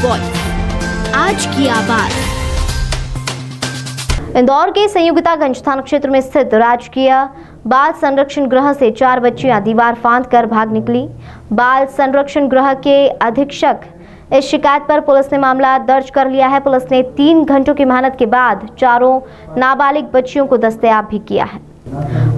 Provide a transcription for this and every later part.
Voice, आज की आवाज। इंदौर के संयुक्तागंज थाना क्षेत्र में स्थित राजकीय बाल संरक्षण गृह से 4 बच्चियां दीवार फांद कर भाग निकली। बाल संरक्षण गृह के अधीक्षक इस शिकायत पर पुलिस ने मामला दर्ज कर लिया है। पुलिस ने 3 घंटों की मेहनत के बाद चारों नाबालिग बच्चियों को दस्तयाब भी किया है।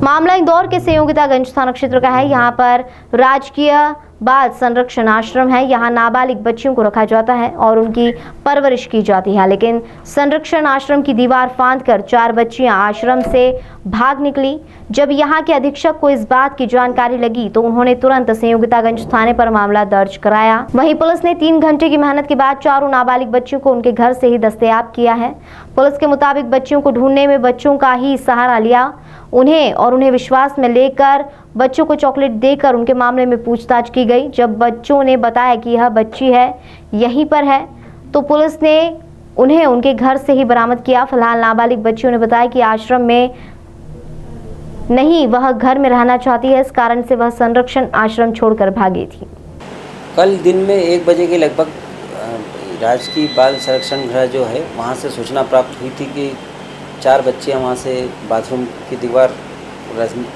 मामला इंदौर के संयुक्तागंज थाना क्षेत्र का है। यहाँ पर राजकीय बाल संरक्षण आश्रम है। यहाँ नाबालिग बच्चियों को रखा जाता है और उनकी परवरिश की जाती है, लेकिन संरक्षण आश्रम की दीवार फांदकर 4 बच्चियां आश्रम से भाग निकली। जब यहाँ के अधीक्षक को इस बात की जानकारी लगी तो उन्होंने तुरंत संयुक्तागंज थाने पर मामला दर्ज कराया। वहीं पुलिस ने 3 घंटे की मेहनत के बाद चारों नाबालिग बच्चियों को उनके घर से ही दस्तयाब किया है। पुलिस के मुताबिक बच्चियों को ढूंढने में बच्चों का ही सहारा लिया। उन्हें विश्वास में लेकर बच्चों को चॉकलेट देकर उनके मामले में पूछताछ की गई। जब बच्चों ने बताया कि यह बच्ची है, यहीं पर है, तो पुलिस ने उन्हें उनके घर से ही बरामद किया। फिलहाल नाबालिग बच्चियों ने बताया कि आश्रम में नहीं, वह घर में रहना चाहती है। इस कारण से वह संरक्षण आश्रम छोड़कर भागी थी। कल दिन में 1 बजे के लगभग राजकीय बाल संरक्षण गृह जो है वहाँ से सूचना प्राप्त हुई थी कि 4 बच्चियाँ वहाँ से बाथरूम की दीवार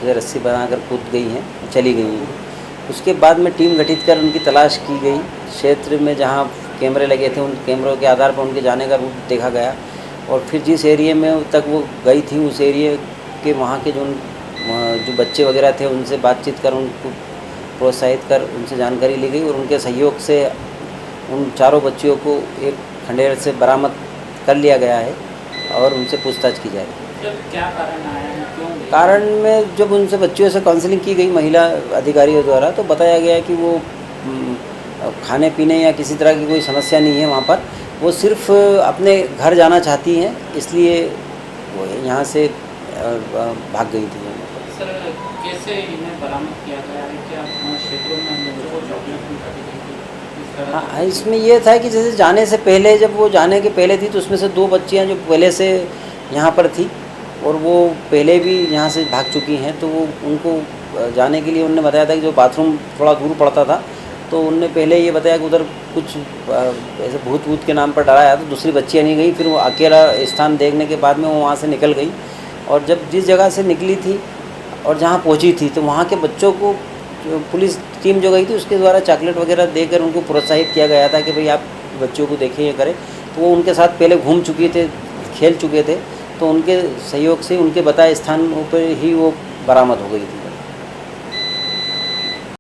रस्सी बनाकर कूद गई हैं, चली गई हैं। उसके बाद में टीम गठित कर उनकी तलाश की गई। क्षेत्र में जहाँ कैमरे लगे थे उन कैमरों के आधार पर उनके जाने का रूट देखा गया और फिर जिस एरिया में तक वो गई थी उस एरिया के वहाँ के जो बच्चे वगैरह थे उनसे बातचीत कर उनको प्रोत्साहित कर उनसे जानकारी ली गई और उनके सहयोग से उन चारों बच्चियों को एक खंडेर से बरामद कर लिया गया है और उनसे पूछताछ की जाएगी। क्या कारण आया है, क्यों? कारण में जब उनसे बच्चियों से काउंसलिंग की गई महिला अधिकारियों द्वारा तो बताया गया कि वो खाने पीने या किसी तरह की कोई समस्या नहीं है वहाँ पर, वो सिर्फ अपने घर जाना चाहती हैं, इसलिए वो यहाँ से भाग गई थी। सर, कैसे इन्हें बरामद किया गया है? क्या क्षेत्रों में बच्चों को चॉकलेट भी खाती थी? हाँ, इसमें ये था कि जैसे जाने से पहले, जब वो जाने के पहले थी तो उसमें से 2 बच्चियाँ जो पहले से यहाँ पर थी और वो पहले भी यहाँ से भाग चुकी हैं, तो वो उनको जाने के लिए उन्होंने बताया था कि जो बाथरूम थोड़ा दूर पड़ता था तो उनने पहले ये बताया कि उधर कुछ ऐसे भूत के नाम पर डराया, तो दूसरी बच्चियाँ नहीं गई। फिर वो अकेला स्थान देखने के बाद में वो वहाँ से निकल गई और जब जिस जगह से निकली थी और जहाँ पहुँची थी तो वहाँ के बच्चों को पुलिस टीम जो गई थी उसके द्वारा चॉकलेट वगैरह देकर उनको प्रोत्साहित किया गया था कि भाई आप बच्चों को देखें, ये करें। तो वो उनके साथ पहले घूम चुके थे, खेल चुके थे, तो उनके सहयोग से उनके बताए स्थानों पर ही वो बरामद हो गई थी।